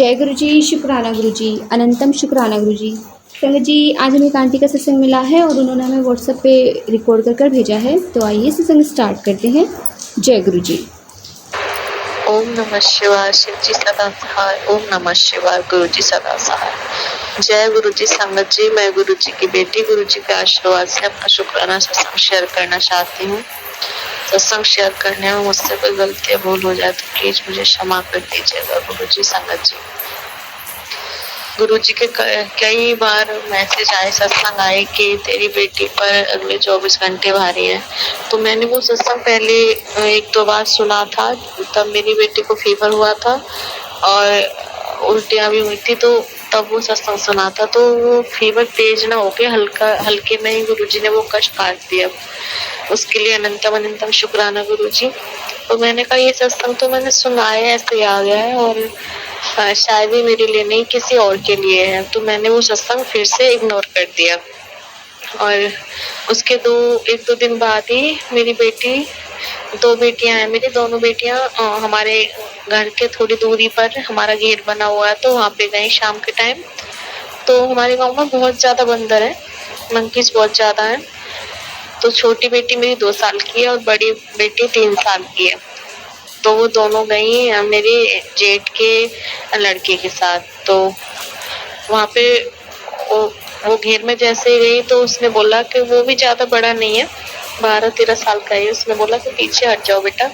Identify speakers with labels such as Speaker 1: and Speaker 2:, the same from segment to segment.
Speaker 1: जय गुरु जी, शुक्राना गुरु जी, अनंतम शुक्राना गुरु जी। संगत जी, आज हमें एक आंटी का सत्संग मिला है और उन्होंने हमें व्हाट्सएप पे रिकॉर्ड कर भेजा है। तो आइए सत्संग स्टार्ट करते हैं। जय गुरु जी।
Speaker 2: ओम नमः शिवाय। शिव जी सदा सहाय। ओम नमः शिवाय। गुरु जी सदा सहाय। जय गुरु जी। संगत जी, मैं गुरु जी की बेटी गुरु जी के आशीर्वाद से अपना शुक्राना सत्संग शेयर करना चाहती हूँ। सत्संग शेयर करने में मुझसे कोई गलती या भूल हो जाए तो प्लीज मुझे क्षमा कर दीजिएगा गुरु जी। संगत जी, गुरु जी के कई बार मैसेज आए, सत्संग आए कि तेरी बेटी पर अगले 24 घंटे भारी है। तो मैंने वो सत्संग पहले एक दो बार सुना था, तब मेरी बेटी को फीवर हुआ था और उल्टियां भी हुई थी, तो तब वो सत्संग सुना था। तो वो फीवर तेज ना होके हल्के में ही गुरु जी ने वो कष्ट काट दिया। उसके लिए अनंतम अनंतम शुक्राना गुरु जी। तो मैंने कहा ये सत्संग तो मैंने सुना है, ऐसे आ गया है और शायद ही मेरे लिए नहीं किसी और के लिए है। तो मैंने वो सत्संग फिर से इग्नोर कर दिया और उसके एक दो दिन बाद ही मेरी बेटी, दो बेटियां हैं मेरी, दोनों बेटियां हमारे घर के थोड़ी दूरी पर हमारा गेट बना हुआ है, तो वहां पे गए शाम के टाइम। तो हमारे गांव में बहुत ज्यादा बंदर है, मंकीज बहुत ज्यादा है। तो छोटी बेटी मेरी 2 साल की है और बड़ी बेटी 3 साल की है। तो वो दोनों गई मेरे जेठ के लड़के के साथ। तो वहां पे वो वो घेर में जैसे गई तो उसने बोला कि वो भी ज्यादा बड़ा नहीं है, 12-13 साल का है। उसने बोला कि पीछे हट जाओ बेटा,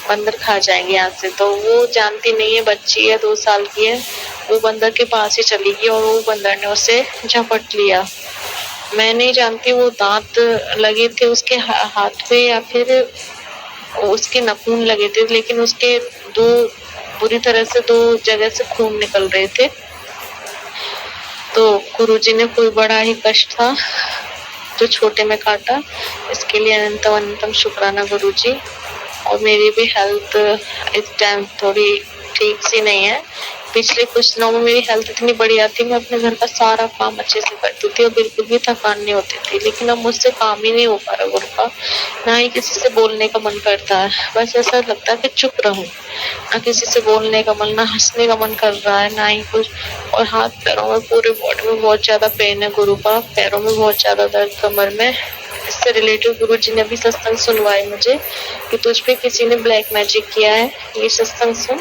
Speaker 2: बंदर खा जाएंगे यहाँ से। तो वो जानती नहीं है, बच्ची है, 2 साल की है। वो बंदर के पास ही चली गई और वो बंदर ने उसे झपट लिया। मैं नहीं जानती वो दांत लगे थे उसके हाथ पे या फिर उसके नाखून लगे थे, लेकिन उसके दो बुरी तरह से 2 जगह से खून निकल रहे थे। तो गुरुजी ने कोई बड़ा ही कष्ट था जो छोटे में काटा। इसके लिए अनंतम अनंतम शुक्राना गुरुजी। और मेरी भी हेल्थ इस टाइम थोड़ी ठीक सी नहीं है। पिछले कुछ दिनों में मेरी हेल्थ इतनी बढ़िया थी, मैं अपने घर का सारा काम अच्छे से करती थी और बिल्कुल भी थकान नहीं होती थी। लेकिन अब मुझसे काम ही नहीं हो पा रहा गुरु का, ना ही किसी से बोलने का मन करता है। बस ऐसा लगता है कि चुप रहूं, ना किसी से बोलने का मन, ना हंसने का मन कर रहा है, ना ही कुछ। और हाथ पैरों में, पूरे बॉडी में बहुत ज्यादा पेन है गुरु का, पैरों में बहुत ज्यादा दर्द, कमर में। इससे रिलेटेड गुरु जी ने भी सत्संग सुनवाए मुझे कि तुझ पे किसी ने ब्लैक मैजिक किया है, ये सत्संग सुन,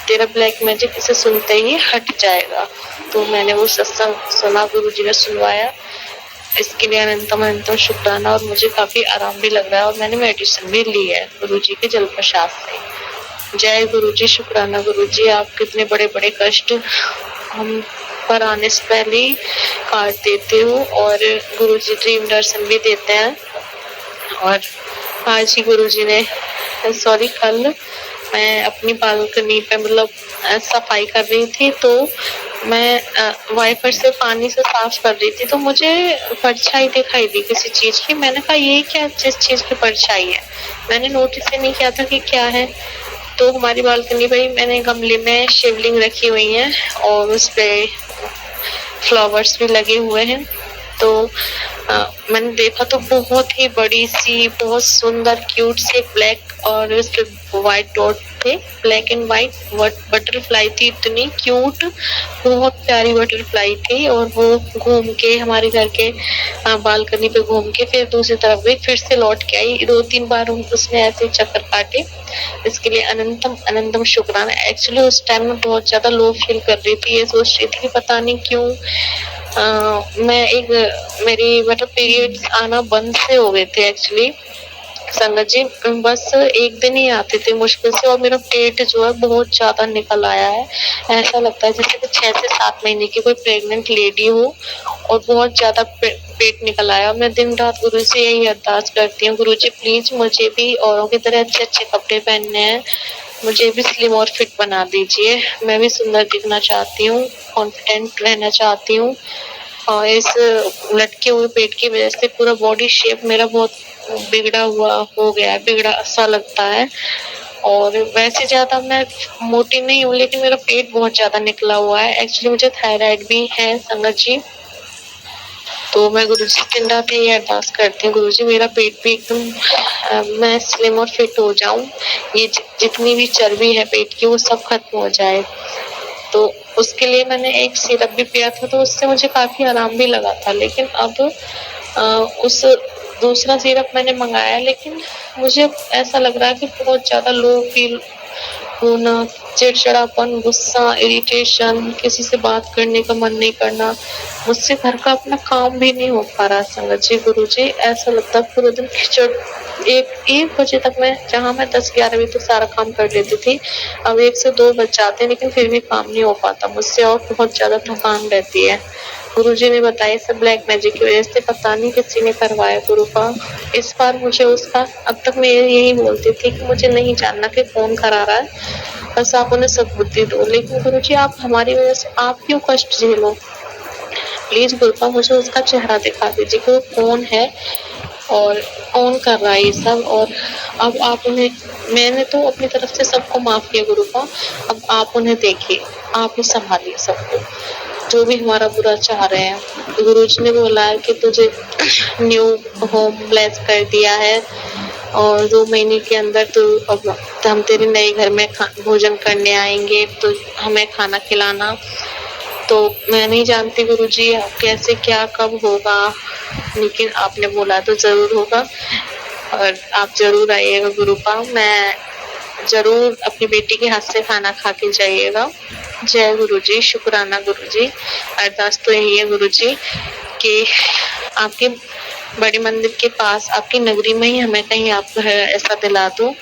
Speaker 2: तेरा ब्लैक मैजिक इसे सुनते ही हट जाएगा। तो मैंने वो सत्संग सुना, गुरु जी ने सुनवाया। इसके लिए अनंतम अनंतम शुक्राना। और मुझे काफी आराम भी लग रहा है और मैंने मेडिसिन भी ली है गुरु जी के जल प्रसाद से। जय गुरु जी, शुक्राना गुरु जी। आप कितने बड़े बड़े कष्ट हम पर आने से पहले ही काट देते हो और गुरु जी ड्रीम दर्शन भी देते हैं। और आज ही गुरु जी ने, सॉरी, कल मैं अपनी बालकनी पे मतलब सफाई कर रही थी, तो मैं वाइपर से पानी से साफ कर रही थी, तो मुझे परछाई दिखाई दी किसी चीज की। मैंने कहा ये क्या, जिस चीज की परछाई है, मैंने नोटिस ही नहीं किया था कि क्या है। तो हमारी बालकनी पे मैंने गमले में शिवलिंग रखी हुई है और उसपे फ्लावर्स भी लगे हुए हैं। तो मैंने देखा तो बहुत ही बड़ी सी, बहुत सुंदर, क्यूट से ब्लैक और उसके व्हाइट डॉट थे, ब्लैक एंड व्हाइट बटरफ्लाई थी, इतनी क्यूट, बहुत प्यारी बटरफ्लाई थी। और वो घूम के हमारे घर के बालकनी पे घूम के फिर दूसरी तरफ गई, फिर से लौट के आई। 2-3 बार उसने ऐसे चक्कर काटे। इसके लिए अनंतम अनंतम शुक्राना। एक्चुअली उस टाइम में बहुत ज्यादा लो फील कर रही थी, ये सोच रही थी कि पता नहीं क्यों मेरी मतलब पीरियड्स आना बंद से हो गए थे एक्चुअली संगत जी। बस एक दिन ही आते थे मुश्किल से, और मेरा पेट जो है बहुत ज्यादा निकल आया है। ऐसा लगता है जैसे कि 6 से 7 महीने की कोई प्रेग्नेंट लेडी हो और बहुत ज्यादा पेट निकल आया। मैं दिन रात गुरु से यही अरदास करती हूँ, गुरु जी प्लीज मुझे भी औरों की तरह अच्छे अच्छे कपड़े पहनने हैं, मुझे भी स्लिम और फिट बना दीजिए। मैं भी सुंदर दिखना चाहती हूँ, कॉन्फिडेंट रहना चाहती हूँ। और इस लटके हुए पेट की वजह से पूरा बॉडी शेप मेरा बहुत बिगड़ा हुआ हो गया है, बिगड़ा सा लगता है। और वैसे ज्यादा मैं मोटी नहीं हूँ, लेकिन मेरा पेट बहुत ज्यादा निकला हुआ है। एक्चुअली मुझे थायराइड भी है संगत जी। तो मैं गुरु जी दिन रात यही अरदास करती हूँ, गुरु जी मेरा पेट भी एकदम मैं स्लिम और फिट हो जाऊं, ये जितनी भी चर्बी है पेट की वो सब खत्म हो जाए। तो उसके लिए मैंने एक सिरप भी पिया था, तो उससे मुझे काफ़ी आराम भी लगा था। लेकिन अब उस दूसरा सिरप मैंने मँगाया, लेकिन मुझे ऐसा लग रहा है कि बहुत ज़्यादा लो फ़ील होना, चिड़चिड़ापन, गुस्सा, इरिटेशन, किसी से बात करने का मन नहीं करना, मुझसे घर का अपना काम भी नहीं हो पा रहा संगत जी, गुरुजी। ऐसा लगता है पूरे दिन खिचड़ 1 बजे तक मैं, जहाँ मैं 10-11 बजे तक सारा काम कर लेती थी, अब 1 से 2 बज जाते हैं, लेकिन फिर भी काम नहीं हो पाता मुझसे और बहुत ज़्यादा थकान रहती है। गुरुजी ने बताया सब ब्लैक मैजिक की वजह से, पता नहीं किसी ने करवाया गुरुपा। इस बार मुझे उसका, अब तक मैं यही बोलती थी कि मुझे नहीं जानना कि कौन करा रहा है, बस आप उन्हें सद्बुद्धि दो। लेकिन गुरुजी आप हमारी वजह से आप क्यों कष्ट झेलो? प्लीज़ गुरुपा मुझे उसका चेहरा दिखा दीजिए कि वो कौन है और कौन कर रहा है ये सब। और अब आप उन्हें, मैंने तो अपनी तरफ से सबको माफ़ किया गुरुपा, अब आप उन्हें देखिए, आप ही सँभालिए सबको, जो भी हमारा बुरा चाह रहे हैं। गुरुजी ने बोला है कि तुझे न्यू होम ब्लेस कर दिया है और 2 महीने के अंदर तू, अब हम तेरे नए घर में भोजन करने आएँगे, तो हमें खाना खिलाना। तो मैं नहीं जानती गुरुजी कैसे क्या कब होगा, लेकिन आपने बोला तो ज़रूर होगा और आप ज़रूर आइएगा गुरुपा। मैं ज़रूर अपनी बेटी के हाथ से खाना खा के जाइएगा। जय गुरुजी, शुक्राना गुरुजी। अरदास तो यही है गुरुजी कि आपके बड़े मंदिर के पास, आपकी नगरी में ही हमें कहीं आप ऐसा दिला दो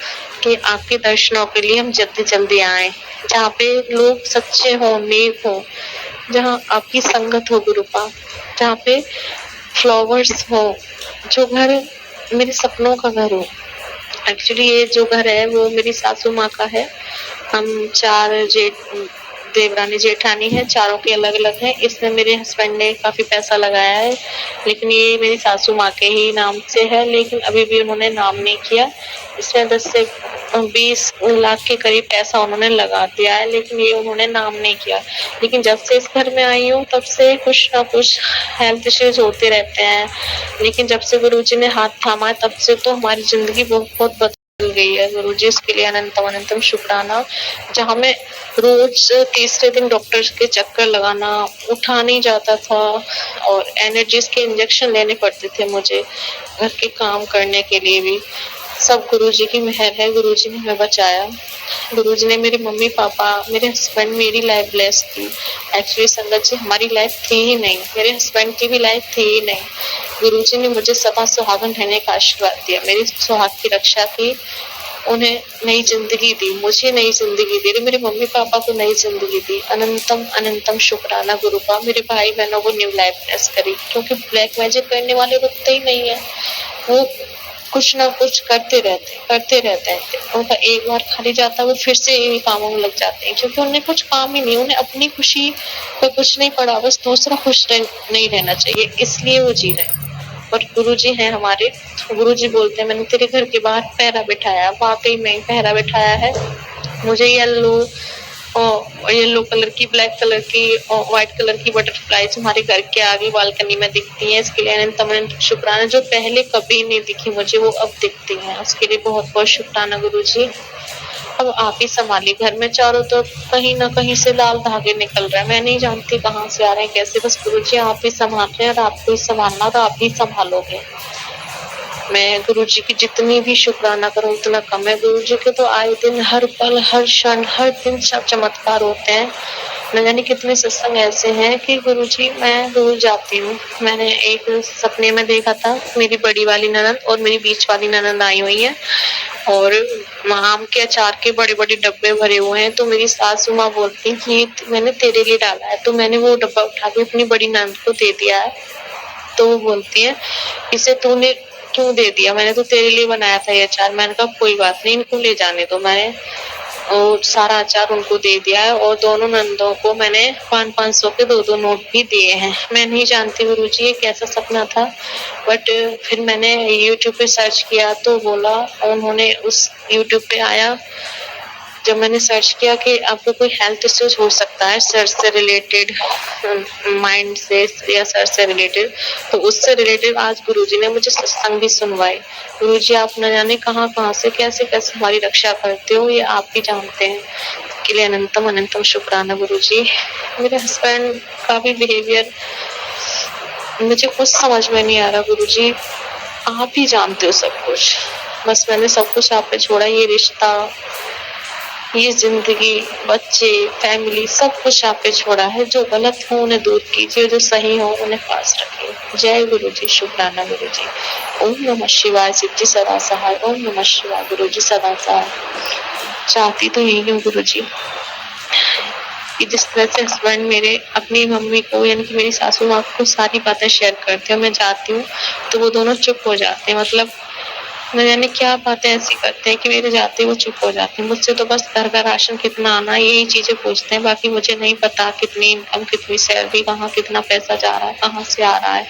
Speaker 2: कि आपके दर्शनों के लिए हम जल्दी-जल्दी आएँ, जहाँ पे लोग सच्चे हों, नेक हों, जहाँ आपकी संगत हो गुरुपा, जहाँ पे फ्लावर्स हो, जो घर मेरे सपनों का घर हो। एक्चुअली ये जो घर है वो मेरी सासू माँ का है। हम 4 देवरानी जेठानी है, चारों के अलग-अलग हैं। इसमें मेरे हस्बैंड ने काफ़ी पैसा लगाया है, लेकिन ये मेरी सासू माँ के ही नाम से है, लेकिन अभी भी उन्होंने नाम नहीं किया। इसमें 10 से 20 लाख के करीब पैसा उन्होंने लगा दिया है, लेकिन ये उन्होंने नाम नहीं किया। लेकिन जब से इस घर में आई हूँ, तब से कुछ ना कुछ हेल्थ इश्यूज़ होते रहते हैं। लेकिन जब से गुरुजी ने हाथ थामा है, तब से तो हमारी ज़िंदगी बहुत बदल गई है गुरुजी, इसके लिए अनंतम अनंतम शुक्राना। जहाँ मैं रोज तीसरे दिन डॉक्टर के चक्कर लगाना, उठा नहीं जाता था और एनर्जीज के इंजेक्शन लेने पड़ते थे मुझे घर के काम करने के लिए भी। सब गुरुजी की मेहर है, गुरुजी ने हमें बचाया। गुरुजी ने मेरे मम्मी पापा, मेरे हस्बैंड, मेरी लाइफ ब्लेस की। एक्चुअली संगत जी हमारी लाइफ थी ही नहीं, मेरे हस्बैंड की भी लाइफ थी ही नहीं। गुरुजी ने मुझे सदा सुहागन रहने का आशीर्वाद दिया, मेरी सुहाग की रक्षा की, उन्हें नई ज़िंदगी दी, मुझे नई ज़िंदगी दी, मेरे मम्मी पापा को नई ज़िंदगी दी। अनंतम अनंतम शुक्राना गुरुपा। मेरे भाई बहनों को न्यू लाइफ ब्लेस करी, क्योंकि ब्लैक मैजिक करने वाले रुकते ही नहीं है, वो कुछ ना कुछ करते रहते हैं। उनका एक बार खाली जाता है, वो फिर से इन्हीं कामों में लग जाते हैं, क्योंकि उन्हें कुछ काम ही नहीं, उन्हें अपनी खुशी पे कुछ नहीं पड़ा, बस दूसरा खुश नहीं रहना चाहिए, इसलिए वो जी रहे हैं। और गुरुजी हैं हमारे, गुरुजी बोलते हैं मैंने तेरे घर के बाहर पहरा बिठाया, वाकई में पहरा बिठाया है। मुझे येलो कलर की, ब्लैक कलर की और व्हाइट कलर की बटरफ्लाईज हमारे घर के आगे बालकनी में दिखती हैं, इसके लिए अनंत अनंत शुक्राना। जो पहले कभी नहीं दिखी मुझे, वो अब दिखती हैं, उसके लिए बहुत बहुत शुक्राना गुरुजी। अब आप ही संभालिए, घर में चारों तरफ कहीं ना कहीं से लाल धागे निकल रहे हैं, मैं नहीं जानती कहाँ से आ रहे हैं कैसे, बस गुरुजी आप ही संभाल रहे हैं और आपको ही संभालना, तो आप ही संभालोगे। मैं गुरुजी की जितनी भी शुक्राना करूं उतना कम है। गुरुजी के तो आए दिन, हर पल, हर क्षण, हर दिन सब चमत्कार होते हैं। न जाने कितने सत्संग ऐसे हैं कि गुरुजी मैं रोज जाती हूँ। मैंने एक सपने में देखा था, मेरी बड़ी वाली ननद और मेरी बीच वाली ननद आई हुई है और आम के अचार के बड़े बड़े डब्बे भरे हुए हैं। तो मेरी सासू माँ बोलती है कि मैंने तेरे लिए डाला है, तो मैंने वो डब्बा उठा के अपनी बड़ी ननद को दे दिया है। तो वो बोलती है इसे तूने क्यों दे दिया, मैंने तो तेरे लिए बनाया था ये अचार। मैंने कहा कोई बात नहीं, इनको ले जाने दो। मैंने और सारा अचार उनको दे दिया है और दोनों नंदों को मैंने 500 के 2-2 नोट भी दिए हैं। मैं नहीं जानती गुरुजी ये कैसा सपना था, बट फिर मैंने यूट्यूब पे सर्च किया तो बोला, उन्होंने उस यूट्यूब पे आया, जब मैंने सर्च किया कि आपको कोई हेल्थ इश्यूज हो सकता है सर से रिलेटेड, माइंड से या सर से रिलेटेड, तो उससे रिलेटेड आज गुरुजी ने मुझे सत्संग भी सुनवाए। गुरुजी आप न जाने कहाँ कहाँ से कैसे कैसे हमारी रक्षा करते हो, ये आप ही जानते हैं। के लिए अनंतम अनंतम शुक्राना गुरुजी। मेरे हस्बैंड का भी बिहेवियर मुझे कुछ समझ में नहीं आ रहा गुरुजी, आप ही जानते हो सब कुछ। बस मैंने सब कुछ आप पे छोड़ा, ये रिश्ता, ये जिंदगी, बच्चे, फैमिली, सब कुछ आप पे छोड़ा है। जो गलत हो उन्हें दूर कीजिए, जो सही हो उन्हें पास रखिए। जय गुरु जी, शुक्राना गुरु जी। ओम नमः शिवाय, शिव जी सदा सहाय। ओम नमः शिवाय, गुरु जी सदा सहाय। चाहती तो यही हूँ गुरु जी कि जिस तरह से हस्बैंड मेरे अपनी मम्मी को यानी कि मेरी सासू माँ को सारी बातें शेयर करते हैं, मैं जाती हूँ तो वो दोनों चुप हो जाते हैं। मतलब न जाने क्या बातें ऐसी करते हैं कि मेरे जाते वो चुप हो जाते हैं। मुझसे तो बस घर का राशन कितना आना है यही चीजें पूछते हैं, बाकी मुझे नहीं पता कितनी इनकम, कितनी सैलरी, कहाँ कितना पैसा जा रहा है, कहाँ से आ रहा है,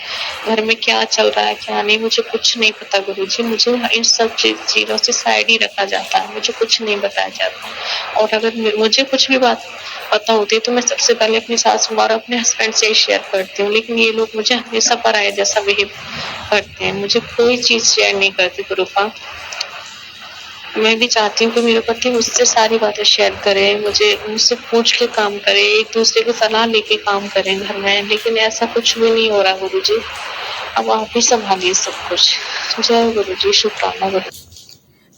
Speaker 2: घर में क्या चल रहा है क्या नहीं, मुझे कुछ नहीं पता गुरुजी। मुझे इन सब चीजों से साइड ही रखा जाता है, मुझे कुछ नहीं बताया जाता। और अगर मुझे कुछ भी बात पता होती है तो मैं सबसे पहले अपनी सासू माँ और अपने हस्बैंड से ही शेयर करती हूँ, लेकिन ये लोग मुझे हमेशा पराये जैसा बिहेव करते हैं, मुझे कोई चीज शेयर नहीं करती गुरुपा। मैं भी चाहती हूँ कि मेरे पति मुझसे सारी बातें शेयर करें, मुझसे पूछ के काम करें, एक दूसरे की सलाह लेके काम करें घर में, लेकिन ऐसा कुछ भी नहीं हो रहा गुरुजी। अब आप ही संभालिए सब कुछ। जय गुरुजी, शुक्राना गुरु।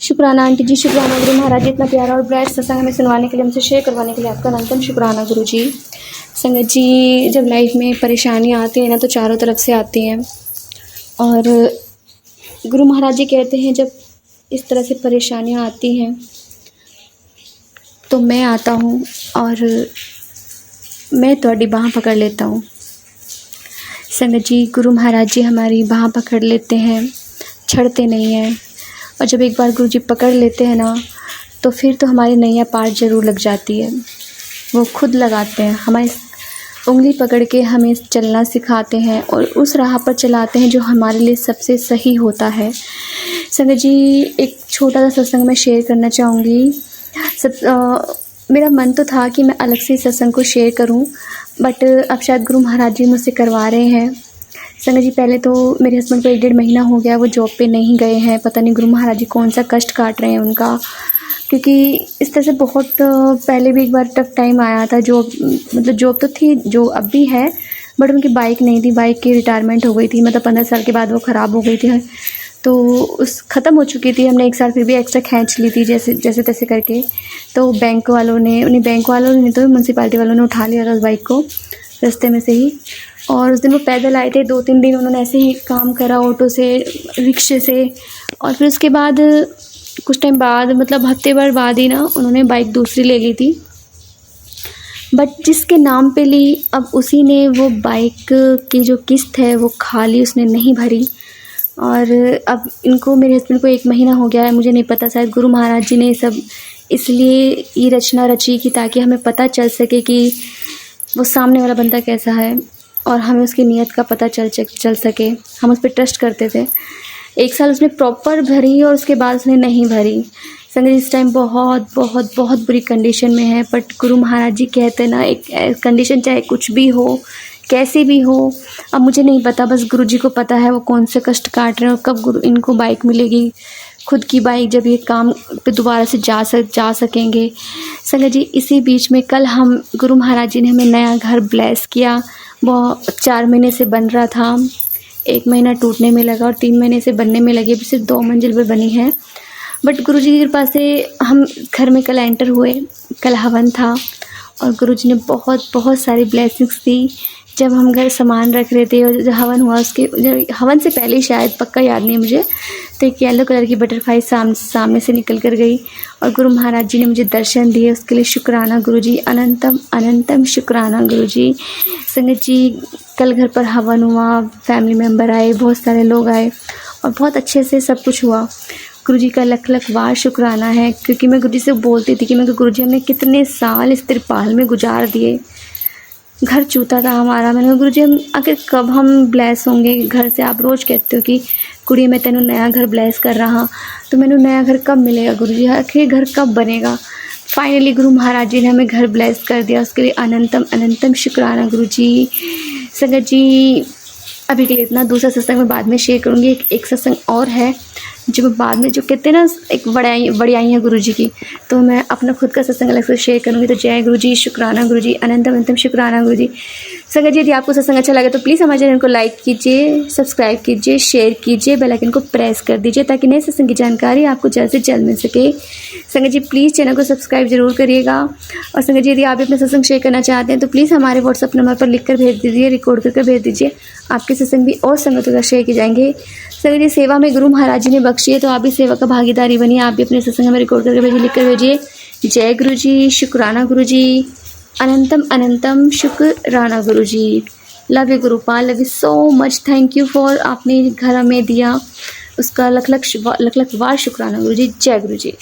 Speaker 1: शुक्राना आंटी जी, शुक्राना गुरु महाराज जी, इतना प्यारा और ब्राइट सत्संग हमें सुनवाने के लिए, हमसे शेयर करवाने के लिए आपका अनंतम शुक्राना गुरु जी। संगत जी, जब लाइफ में परेशानियाँ आती हैं ना तो चारों तरफ से आती हैं, और गुरु महाराज जी कहते हैं जब इस तरह से परेशानियाँ आती हैं तो मैं आता हूँ और मैं ਤੁਹਾਡੀ बाह पकड़ लेता हूँ। संगत जी, गुरु महाराज जी हमारी बाह पकड़ लेते हैं, छड़ते नहीं हैं, और जब एक बार गुरु जी पकड़ लेते हैं ना तो फिर तो हमारी नैया पार ज़रूर लग जाती है। वो खुद लगाते हैं, हमारी उंगली पकड़ के हमें चलना सिखाते हैं और उस राह पर चलाते हैं जो हमारे लिए सबसे सही होता है। संगत जी, एक छोटा सा सत्संग मैं शेयर करना चाहूँगी। मेरा मन तो था कि मैं अलग से सत्संग को शेयर करूं, बट अब शायद गुरु महाराज जी मुझसे करवा रहे हैं। संगत जी, पहले तो मेरे हस्बैंड को 1-1.5 महीना हो गया वो जॉब पे नहीं गए हैं। पता नहीं गुरु महाराज जी कौन सा कष्ट काट रहे हैं उनका, क्योंकि इस तरह से बहुत पहले भी एक बार टफ टाइम आया था। जॉब तो थी जो अब भी है, बट उनकी बाइक नहीं थी, बाइक की रिटायरमेंट हो गई थी, मतलब 15 साल के बाद वो ख़राब हो गई थी, तो उस ख़त्म हो चुकी थी। हमने 1 साल फिर भी एक्स्ट्रा खींच ली थी जैसे तैसे करके। तो बैंक वालों ने तो म्यूनसिपालिटी वालों ने उठा लिया था उस बाइक को रास्ते में से ही, और उस दिन वो पैदल आए थे। 2-3 दिन उन्होंने ऐसे ही काम करा, ऑटो से, रिक्शे से, और फिर उसके बाद कुछ टाइम बाद, मतलब हफ्ते भर बाद ही ना, उन्होंने बाइक दूसरी ले ली थी, बट जिसके नाम पे ली अब उसी ने वो बाइक की जो किस्त है वो खाली उसने नहीं भरी। और अब इनको, मेरे हस्बैंड को 1 महीना हो गया है, मुझे नहीं पता, शायद गुरु महाराज जी ने सब इसलिए ये रचना रची कि ताकि हमें पता चल सके कि वो सामने वाला बंदा कैसा है और हमें उसकी नीयत का पता चल सके। हम उस पर ट्रस्ट करते थे। 1 साल उसने प्रॉपर भरी और उसके बाद उसने नहीं भरी। संगत, इस टाइम बहुत बहुत बहुत बुरी कंडीशन में है, बट गुरु महाराज जी कहते हैं ना, एक कंडीशन चाहे कुछ भी हो, कैसे भी हो, अब मुझे नहीं पता, बस गुरु जी को पता है वो कौन से कष्ट काट रहे हैं और कब इनको बाइक मिलेगी, खुद की बाइक, जब ये काम पे दोबारा से जा सकेंगे। संगत जी, इसी बीच में कल हम गुरु महाराज जी ने हमें नया घर ब्लेस किया। वो 4 महीने से बन रहा था, 1 महीना टूटने में लगा और 3 महीने से बनने में लगे, अभी सिर्फ 2 मंजिल पर बनी है। बट गुरु जी की कृपा से हम घर में कल एंटर हुए। कल हवन था और गुरु जी ने बहुत बहुत सारी ब्लेसिंग्स दी। जब हम घर सामान रख रहे थे और जब हवन हुआ, हवन से पहले ही, शायद पक्का याद नहीं है मुझे, तो एक येलो कलर की बटरफ्लाई सामने से निकल कर गई और गुरु महाराज जी ने मुझे दर्शन दिए। उसके लिए शुक्राना गुरु जी, अनंतम अनंतम शुक्राना गुरु जी। संगत जी, कल घर पर हवन हुआ, फैमिली मेम्बर आए, बहुत सारे लोग आए और बहुत अच्छे से सब कुछ हुआ। गुरु जी का लख लख बार शुक्राना है, क्योंकि मैं गुरु जी से बोलती थी कि मैं गुरु जी, हमने कितने साल इस तिरपाल में गुजार दिए, घर चूता था हमारा। मैंने कहा गुरु जी, हम आखिर कब हम ब्लेस होंगे घर से? आप रोज़ कहते हो कि कुड़ी मैं तेनू नया घर ब्लेस कर रहा, तो मैंने नया घर कब मिलेगा गुरु जी, आखिर घर कब बनेगा? फाइनली गुरु महाराज जी ने हमें घर ब्लेस कर दिया, उसके लिए अनंतम अनंतम शुक्राना गुरु जी। संगत जी, अभी के लिए इतना, दूसरा सत्संग मैं बाद में शेयर करूँगी। एक सत्संग और है जो बाद में जो कहते हैं ना एक बड़ाई है गुरु जी की, तो मैं अपना खुद का सत्संग अलग से शेयर करूँगी। तो जय गुरु जी, शुक्राना गुरु जी, अनंतम अनंतम शुक्राना गुरु जी। संगत जी, यदि आपको सत्संग अच्छा लगे तो प्लीज़ हमारे चैनल को लाइक कीजिए, सब्सक्राइब कीजिए, शेयर कीजिए, बेल आइकन को प्रेस कर दीजिए ताकि नए सत्संग की जानकारी आपको जल्द से जल्द मिल सके। संगत जी, प्लीज़ चैनल को सब्सक्राइब जरूर करिएगा। और संगत जी, यदि आप भी अपना सत्संग शेयर करना चाहते हैं तो प्लीज़ हमारे व्हाट्सअप नंबर पर लिख कर भेज दीजिए, रिकॉर्ड करके भेज दीजिए। आपके सत्संग भी और संगतों का शेयर किए जाएंगे। संगत जी, सेवा में गुरु महाराज जी ने बख्शी है, तो आप भी सेवा का भागीदारी बनिए। आप भी अपने सत्संग में रिकॉर्ड करके भेजिए, लिख कर भेजिए। जय गुरु जी, शुक्राना गुरु जी, अनंतम अनंतम शुक्राना Guru ji. Love you Gurupal, love you so much, thank you for आपने घर में दिया उसका लख लख वार शुक्राना गुरु जी। जय गुरु जी।